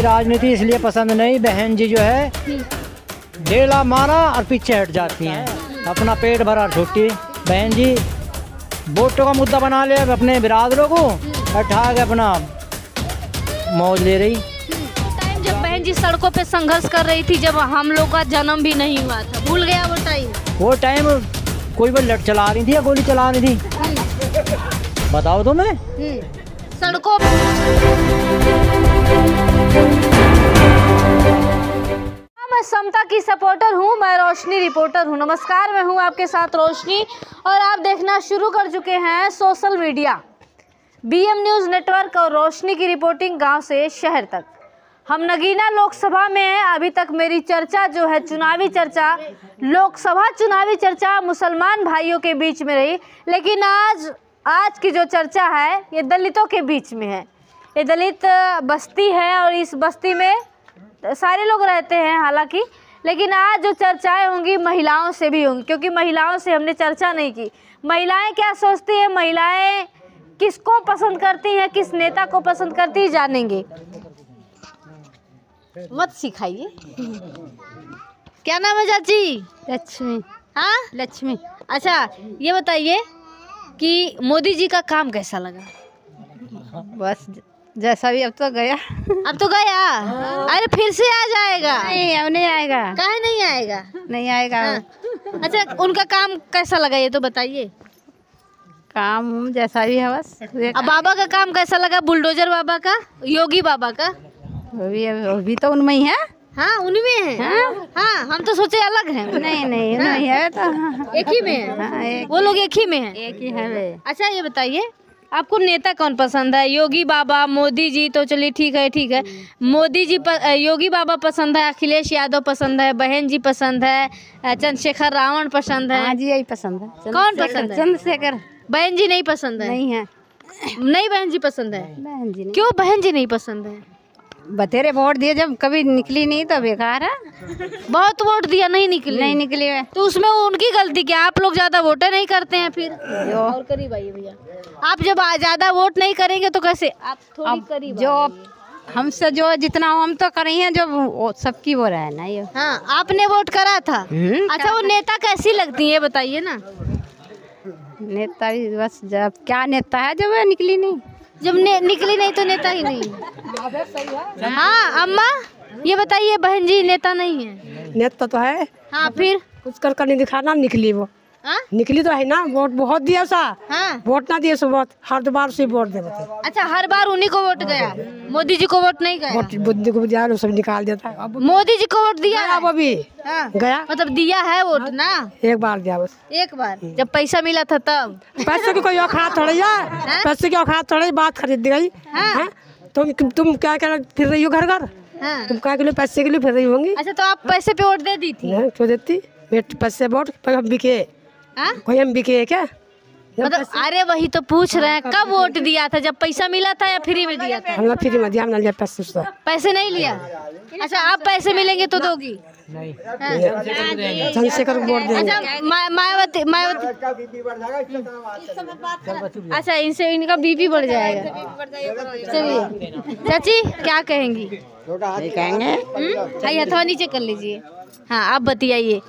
की राजनीति इसलिए पसंद नहीं, बहन जी जो है ढेला मारा और पीछे हट जाती हैं, अपना पेट भरा छुट्टी। बहन जी वोटों का मुद्दा बना ले अपने बिरादरों को, उठा के अपना मौज ले रही। टाइम जब बहन जी सड़कों पे संघर्ष कर रही थी, जब हम लोग का जन्म भी नहीं हुआ था, भूल गया वो टाइम? वो टाइम कोई भी लट चला रही थी या गोली चला रही थी, बताओ तो मैं। सड़कों मैं समता की सपोर्टर हूँ, मैं रोशनी रिपोर्टर हूँ। नमस्कार, मैं हूँ आपके साथ रोशनी और आप देखना शुरू कर चुके हैं social media BM news network और रोशनी की रिपोर्टिंग गांव से शहर तक। हम नगीना लोकसभा में हैं। अभी तक मेरी चर्चा जो है चुनावी चर्चा, लोकसभा चुनावी चर्चा मुसलमान भाइयों के बीच में रही, लेकिन आज की जो चर्चा है ये दलितों के बीच में है। ये दलित बस्ती है और इस बस्ती में सारे लोग रहते हैं हालांकि, लेकिन आज जो चर्चाएं होंगी महिलाओं से भी होंगी, क्योंकि महिलाओं से हमने चर्चा नहीं की। महिलाएं क्या सोचती हैं, महिलाएं किसको पसंद करती हैं, किस नेता को पसंद करती हैं, जानेंगे। मत सिखाइए। क्या नाम है चाची? लक्ष्मी। हाँ, लक्ष्मी। अच्छा ये बताइए कि मोदी जी का काम कैसा लगा? बस जैसा भी, अब तो गया। अब तो गया, अरे फिर से आ जाएगा? नहीं, अब नहीं आएगा। काहे नहीं आएगा? नहीं आएगा। हाँ। अच्छा उनका काम कैसा लगा ये तो बताइए। काम जैसा भी है बस। अब बाबा का काम कैसा लगा, बुलडोजर बाबा का, योगी बाबा का? वो भी तो उनमें ही है। हाँ उनमें है। हाँ हम तो सोचे अलग है। नहीं नहीं नहीं है तो एक ही में है। हाँ, वो लोग एक ही में है। एक ही है वे। अच्छा ये बताइए आपको नेता कौन पसंद है? योगी बाबा, मोदी जी तो चलिए ठीक है। मोदी जी योगी बाबा पसंद है, अखिलेश यादव पसंद है, बहन जी पसंद है, चंद्रशेखर रावण पसंद है? हाँ जी यही पसंद है। कौन पसंद है? चंद्रशेखर। बहन जी नहीं पसंद है? नहीं है। नहीं बहन जी पसंद है? बहन जी नहीं। क्यों बहन जी नहीं पसंद है? बतेरे वोट दिए, जब कभी निकली नहीं तो बेकार है। बहुत वोट दिया नहीं निकली वे। तो उसमें उनकी गलती क्या? आप लोग ज्यादा वोट नहीं करते हैं फिर? और करीब आइए भैया, आप जब ज्यादा वोट नहीं करेंगे तो कैसे? आप थोड़ी करीब जो हमसे जो जितना हम तो कर रही हैं, जो सबकी वो रहे ना ये। हाँ आपने वोट करा था। अच्छा वो नेता कैसी लगती है बताइए ना। नेता भी बस, जब क्या नेता है जब निकली नहीं, जब निकली नहीं तो नेता ही नहीं। हाँ अम्मा ये बताइए, बहन जी नेता नहीं है? नेता तो है। हाँ फिर कुछ कर नहीं दिखाना, निकली वो। हाँ? निकली तो है ना, वोट बहुत दिया सा। हाँ? वोट ना दिए सो बहुत, हर बार से वोट दे बता। अच्छा हर बार उन्हीं को वोट गया, मोदी जी को वोट नहीं गया? वोट बुद्धि को दिया, सब निकाल देता है। अब मोदी जी को वोट दिया अब अभी हाँ? गया, मतलब दिया है वोट ना? एक बार दिया बस। एक बार जब पैसा मिला था तब? पैसे की कोई औकात थोड़ी है, पैसे की औकात थोड़ी, बात खरीद गई। हाँ? तुम क्या फिर रही हो घर घर? हाँ? तुम क्या के लिए पैसे के लिए फिर रही होंगी? अच्छा तो आप पैसे पे वोट दे दी थी? क्यों देती पैसे वोट? हम बिके? हाँ? कोई हम बिके है क्या? मतलब अरे वही तो पूछ रहे हैं, कब वोट दिया था? जब पैसा मिला था या फ्री में दिया था? हमने फ्री में दिया, हमने लिया पैसे। पैसे नहीं लिया? अच्छा आप पैसे मिलेंगे तो दोगी? चंद्रशेखर वोट देंगे। अच्छा मायावती अच्छा इनसे इनका बीपी बढ़ जाएगा। चलिए चाची क्या कहेंगी? कहेंगे हथवा नीचे कर लीजिए। हाँ आप बताइए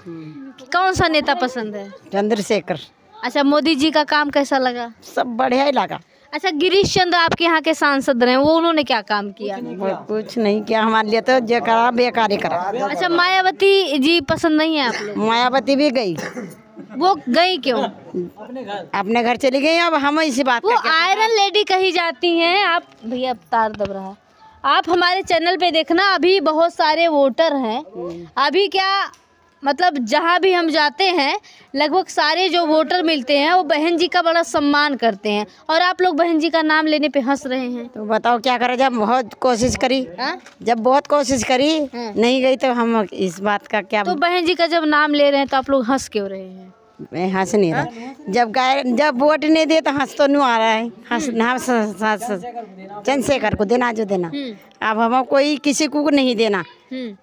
कौन सा नेता पसंद है? चंद्रशेखर। अच्छा मोदी जी का काम कैसा लगा? सब बढ़िया ही लगा। अच्छा गिरीश चंद्र आपके यहाँ के सांसद रहे, वो उन्होंने क्या काम किया? कुछ नहीं किया हमारे लिए, तो जो करा बेकार ही करा। अच्छा मायावती जी पसंद नहीं है आप लोग? मायावती भी गई। वो गई क्यों? अपने घर चली गई। अब हम इसी बात वो आयरन लेडी कही जाती हैं। आप भैया तार दब रहा है, आप हमारे चैनल पे देखना, अभी बहुत सारे वोटर हैं। अभी क्या मतलब जहाँ भी हम जाते हैं लगभग सारे जो वोटर मिलते हैं वो बहन जी का बड़ा सम्मान करते हैं, और आप लोग बहन जी का नाम लेने पे हंस रहे हैं। तो बताओ क्या करें, जब बहुत कोशिश करी। जब बहुत कोशिश करी नहीं गई तो हम इस बात का क्या। तो बहन जी का जब नाम ले रहे हैं तो आप लोग हंस क्यों रहे हैं? मैं हंस नहीं रहा। जब वोट नहीं दिए तो हंस तो नहीं आ रहा है। चंद्रशेखर को देना जो देना। अब हम कोई किसी को नहीं देना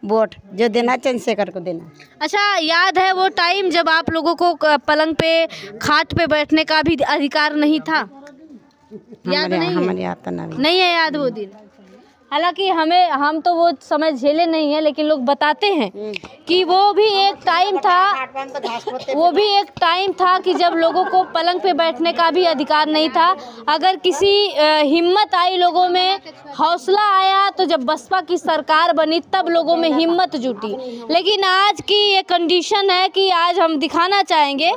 वोट, जो देना चंद्रशेखर को देना। अच्छा याद है वो टाइम जब आप लोगों को पलंग पे खाट पे बैठने का भी अधिकार नहीं था? याद नहीं? हमारे याद नहीं है याद वो दिन? हालांकि हम तो वो समय झेले नहीं है, लेकिन लोग बताते हैं कि वो भी एक टाइम था कि जब लोगों को पलंग पे बैठने का भी अधिकार नहीं था। अगर किसी हिम्मत आई, लोगों में हौसला आया, तो जब बसपा की सरकार बनी तब लोगों में हिम्मत जुटी। लेकिन आज की ये कंडीशन है कि आज हम दिखाना चाहेंगे,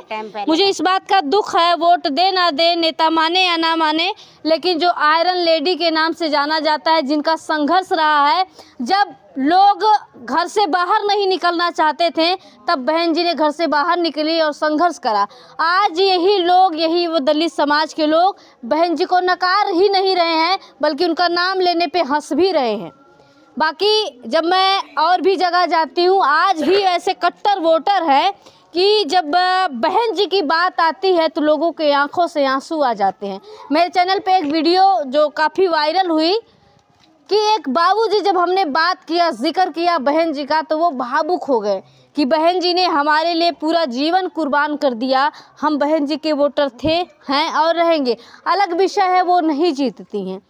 मुझे इस बात का दुख है, वोट दे ना दे, नेता माने या ना माने, लेकिन जो आयरन लेडी के नाम से जाना जाता है, जिनका संघर्ष रहा है, जब लोग घर से बाहर नहीं निकलना चाहते थे तब बहन जी ने घर से बाहर निकली और संघर्ष करा। आज यही लोग, यही वो दलित समाज के लोग बहन जी को नकार ही नहीं रहे हैं, बल्कि उनका नाम लेने पे हंस भी रहे हैं। बाकी जब मैं और भी जगह जाती हूँ, आज भी ऐसे कट्टर वोटर है कि जब बहन जी की बात आती है तो लोगों के आंखों से आंसू आ जाते हैं। मेरे चैनल पे एक वीडियो जो काफ़ी वायरल हुई कि एक बाबूजी, जब हमने बात किया, जिक्र किया बहन जी का, तो वो भावुक हो गए कि बहन जी ने हमारे लिए पूरा जीवन कुर्बान कर दिया, हम बहन जी के वोटर थे, हैं और रहेंगे। अलग विषय है वो नहीं जीतती हैं,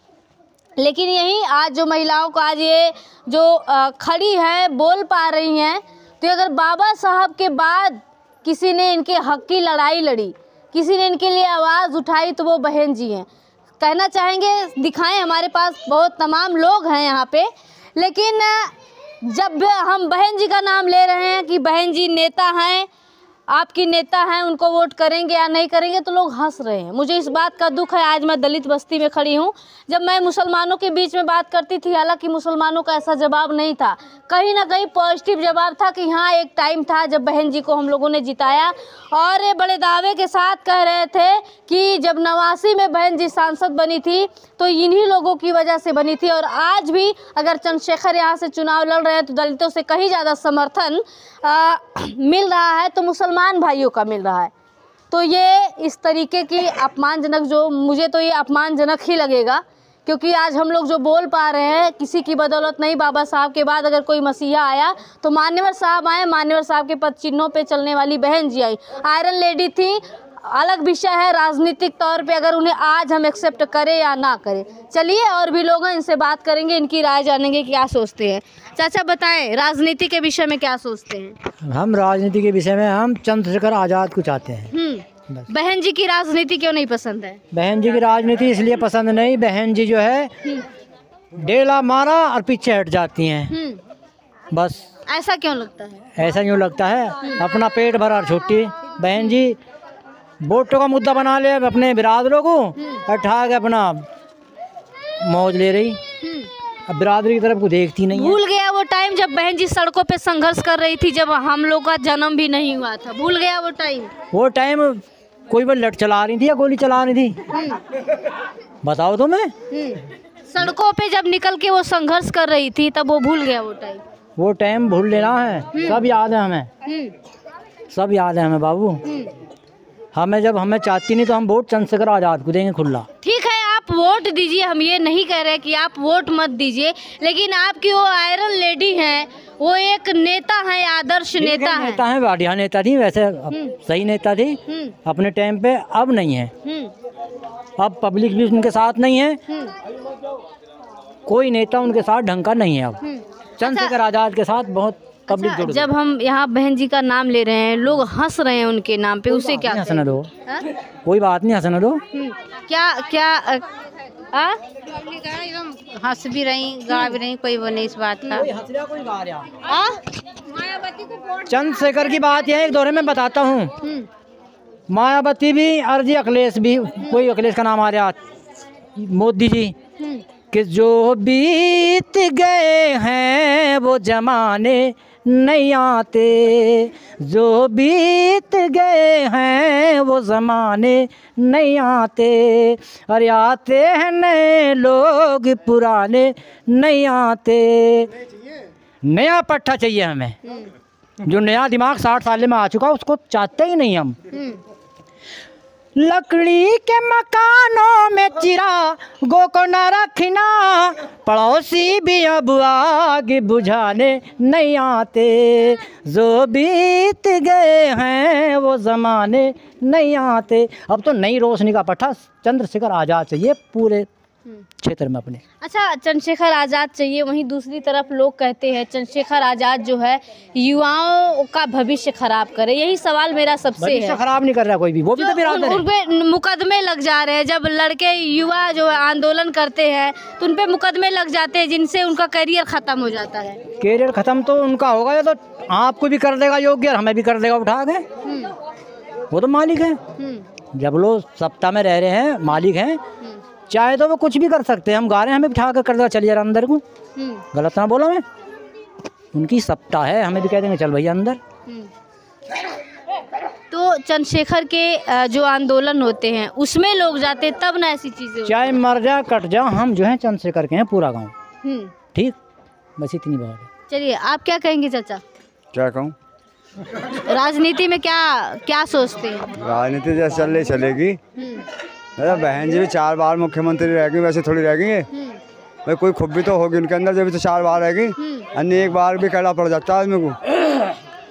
लेकिन यही आज जो महिलाओं को आज ये जो खड़ी है, बोल पा रही हैं, तो अगर बाबा साहब के बाद किसी ने इनके हक की लड़ाई लड़ी, किसी ने इनके लिए आवाज़ उठाई, तो वो बहन जी हैं। कहना चाहेंगे, दिखाएं, हमारे पास बहुत तमाम लोग हैं यहाँ पे, लेकिन जब हम बहन जी का नाम ले रहे हैं कि बहन जी नेता हैं, आपकी नेता हैं, उनको वोट करेंगे या नहीं करेंगे, तो लोग हंस रहे हैं। मुझे इस बात का दुख है। आज मैं दलित बस्ती में खड़ी हूँ। जब मैं मुसलमानों के बीच में बात करती थी, हालांकि मुसलमानों का ऐसा जवाब नहीं था, कहीं ना कहीं पॉजिटिव जवाब था कि हाँ, एक टाइम था जब बहन जी को हम लोगों ने जिताया, और ये बड़े दावे के साथ कह रहे थे कि जब 89 में बहन जी सांसद बनी थी तो इन्हीं लोगों की वजह से बनी थी। और आज भी अगर चंद्रशेखर यहाँ से चुनाव लड़ रहे हैं तो दलितों से कहीं ज़्यादा समर्थन मिल रहा है, तो मुसलमान भाइयों का मिल रहा है। तो ये इस तरीके की अपमानजनक, जो मुझे तो ये अपमानजनक ही लगेगा, क्योंकि आज हम लोग जो बोल पा रहे हैं किसी की बदौलत नहीं। बाबा साहब के बाद अगर कोई मसीहा आया तो मान्यवर साहब आए, मान्यवर साहब के पद चिन्हों पे चलने वाली बहन जी आई, आयरन लेडी थी। अलग विषय है राजनीतिक तौर पे अगर उन्हें आज हम एक्सेप्ट करें या ना करें। चलिए और भी लोग हैं, इनसे बात करेंगे, इनकी राय जानेंगे क्या सोचते हैं। चाचा बताएं, राजनीति के विषय में क्या सोचते हैं? हम राजनीति के विषय में हम चंद्रशेखर आज़ाद को चाहते हैं। बहन जी की राजनीति क्यों नहीं पसंद है? बहन जी की राजनीति इसलिए पसंद नहीं, बहन जी जो है डेला मारा और पीछे हट जाती हैं, बस। ऐसा क्यों लगता है? ऐसा क्यों लगता है? अपना पेट भरा छोटी बहन जी वोटों का मुद्दा बना ले अपने बिरादरों को, उठा के अपना मौज ले रही, अब बिरादरी की तरफ को देखती नहीं है। भूल गया वो टाइम जब बहन जी सड़कों पे संघर्ष कर रही थी, जब हम लोग का जन्म भी नहीं हुआ था। भूल गया वो टाइम? वो टाइम कोई वो लट चला रही थी या गोली चला रही थी, बताओ तो मैं। सड़कों पे जब निकल के वो संघर्ष कर रही थी तब वो भूल गया वो टाइम? वो टाइम भूल लेना है, सब याद है हमें, सब याद है हमें बाबू। हमें जब हमें चाहती नहीं तो हम वोट चंद्रशेखर आज़ाद को देंगे खुला। ठीक है, आप वोट दीजिए, हम ये नहीं कह रहे कि आप वोट मत दीजिए, लेकिन आपकी वो आयरन लेडी हैं, वो एक नेता है, आदर्श नेता है। नेता है, बढ़िया नेता थी, वैसे सही नेता थी अपने टाइम पे, अब नहीं है। अब पब्लिक भी उनके साथ नहीं है, कोई नेता उनके साथ ढंग का नहीं है। अब चंद्रशेखर आज़ाद के साथ बहुत पब्लिक जुड़ गई। जब हम यहाँ बहन जी का नाम ले रहे हैं, लोग हंस रहे हैं उनके नाम पे, उसे क्या हंसने दो, कोई बात नहीं, हंसने दो। क्या क्या हंस भी रही, गा भी रही, कोई वो नहीं इस बात का। चंद्रशेखर की बात यह एक दौरे में बताता हूँ, मायावती भी और जी अखिलेश भी, कोई अखिलेश का नाम आ रहा, मोदी जी, कि जो बीत गए हैं वो जमाने नहीं आते, जो बीत गए हैं वो ज़माने नहीं आते, अरे आते हैं नए लोग पुराने नहीं आते। नया पट्टा चाहिए हमें, जो नया दिमाग 60 साल में आ चुका उसको चाहते ही नहीं हम। लकड़ी के मकानों में चिरागों को न रखना, पड़ोसी भी अब आग बुझाने नहीं आते, जो बीत गए हैं वो ज़माने नहीं आते। अब तो नई रोशनी का पट्टा चंद्रशेखर आज़ाद चाहिए पूरे क्षेत्र में अपने। अच्छा, चंद्रशेखर आज़ाद चाहिए, वहीं दूसरी तरफ लोग कहते हैं चंद्रशेखर आज़ाद जो है युवाओं का भविष्य खराब करे। यही सवाल मेरा सबसे है। खराब नहीं कर रहा कोई भी, वो भी तो बिरादर है। उन पे मुकदमे लग जा रहे हैं, जब लड़के युवा जो आंदोलन करते हैं तो उन पे मुकदमे लग जाते हैं, जिनसे उनका करियर खत्म हो जाता है। करियर खत्म तो उनका होगा, या तो आपको भी कर देगा योग्य और हमें भी कर देगा उठा के। वो तो मालिक है, जब लोग सत्ता में रह रहे हैं, मालिक हैं, चाहे तो वो कुछ भी कर सकते हैं। हम गा रहे हैं, हमें बिठा कर देगा, चलिए अंदर को। गलत ना बोला मैं, उनकी सत्ता है, हमें भी कह देंगे चल भैया अंदर। तो चंद्रशेखर के जो आंदोलन होते हैं उसमें लोग जाते तब ना ऐसी चीजें, चाहे मर जा कट जा, हम जो है चंद्रशेखर के हैं पूरा गाँव। ठीक, बस इतनी बात है। चलिए, आप क्या कहेंगे चाचा? क्या कहूँ, राजनीति में क्या सोचते हैं? राजनीति जैसे चल रही चलेगी। बहन जी भी 4 बार मुख्यमंत्री रह गई, वैसे थोड़ी रह गई भाई, कोई खूबी तो होगी उनके अंदर, जब तो 4 बार रह गई। अन्य एक बार भी कहना पड़ जाता है आदमी को।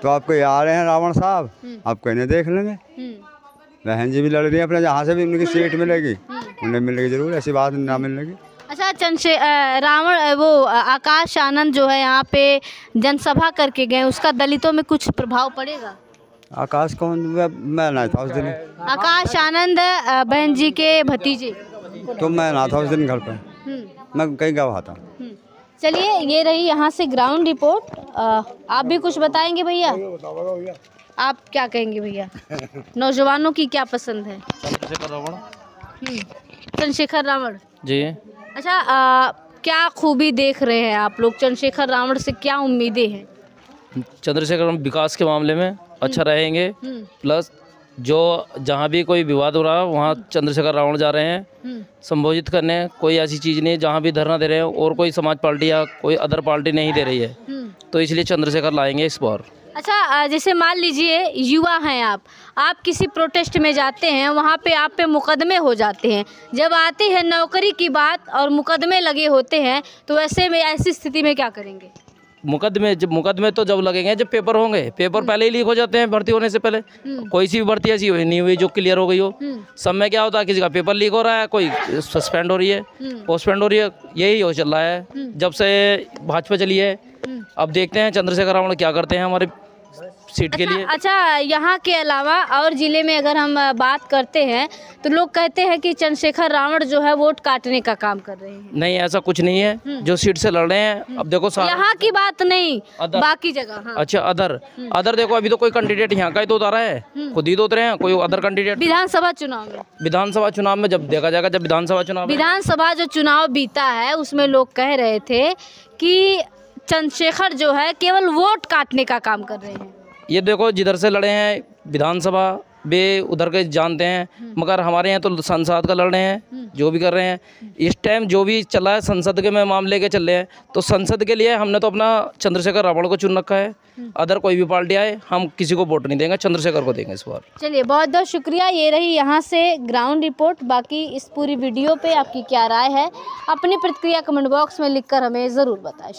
तो आपको ये आ रहे हैं रावण साहब, आपको इन्हें देख लेंगे। बहन जी भी लड़ रही है अपने, जहाँ से भी उनकी सीट मिलेगी उन्हें मिलेगी जरूर, ऐसी बात ना मिलेगी। अच्छा, रावण वो आकाश आनंद जो है यहाँ पे जनसभा करके गए, उसका दलितों में कुछ प्रभाव पड़ेगा? आकाश कौन? मैं ना था उस दिन। आकाश आनंद बहन जी के भतीजे। तो मैं ना था उस दिन घर पर, मैं कहीं गया था। चलिए, ये रही यहाँ से ग्राउंड रिपोर्ट। आप भी कुछ बताएंगे भैया? आप क्या कहेंगे भैया? नौजवानों की क्या पसंद है? चंद्रशेखर रावण जी। अच्छा, क्या खूबी देख रहे हैं आप लोग? चंद्रशेखर रावण से क्या उम्मीदें हैं? चंद्रशेखर विकास के मामले में अच्छा रहेंगे, प्लस जो जहाँ भी कोई विवाद हो रहा है वहाँ चंद्रशेखर रावण जा रहे हैं संबोधित करने। कोई ऐसी चीज़ नहीं जहाँ भी धरना दे रहे हैं और कोई समाज पार्टी या कोई अदर पार्टी नहीं दे रही है, तो इसलिए चंद्रशेखर लाएंगे इस बार। अच्छा, जैसे मान लीजिए युवा हैं आप किसी प्रोटेस्ट में जाते हैं, वहाँ पे आप पे मुकदमे हो जाते हैं। जब आती है नौकरी की बात और मुकदमे लगे होते हैं, तो ऐसे में ऐसी स्थिति में क्या करेंगे? मुकदमे तो जब लगेंगे जब पेपर होंगे। पेपर पहले ही लीक हो जाते हैं भर्ती होने से पहले। कोई सी भी भर्ती ऐसी नहीं हुई जो क्लियर हो गई हो। सब में क्या होता है, किसी का पेपर लीक हो रहा है, कोई सस्पेंड हो रही है, पोस्टपेंड हो रही है, यही हो चल रहा है जब से भाजपा चली है। अब देखते हैं चंद्रशेखर रावण क्या करते हैं हमारे सीट के लिए। अच्छा, यहाँ के अलावा और जिले में अगर हम बात करते हैं तो लोग कहते हैं कि चंद्रशेखर रावण जो है वोट काटने का काम कर रहे हैं। नहीं, ऐसा कुछ नहीं है। जो सीट से लड़ रहे हैं, अब देखो यहाँ की बात नहीं, बाकी जगह। हाँ। अच्छा, अदर देखो, अभी तो कोई कैंडिडेट यहाँ का ही तो उतारा है, खुद ही तो उतरे हैं, कोई अदर कैंडिडेट। विधानसभा चुनाव में जब देखा जाएगा, जब विधानसभा जो चुनाव बीता है उसमें लोग कह रहे थे कि चंद्रशेखर जो है केवल वोट काटने का काम कर रहे हैं। ये देखो, जिधर से लड़े हैं विधानसभा वे उधर के जानते हैं, मगर हमारे यहाँ तो संसद का लड़ रहे हैं। जो भी कर रहे हैं इस टाइम, जो भी चला है संसद के में मामले के चल रहे हैं, तो संसद के लिए हमने तो अपना चंद्रशेखर रावण को चुन रखा है। अदर कोई भी पार्टी आए, हम किसी को वोट नहीं देंगे, चंद्रशेखर को देंगे इस बार। चलिए, बहुत बहुत शुक्रिया। ये रही यहाँ से ग्राउंड रिपोर्ट। बाकी इस पूरी वीडियो पे आपकी क्या राय है, अपनी प्रतिक्रिया कमेंट बॉक्स में लिखकर हमें ज़रूर बताएं।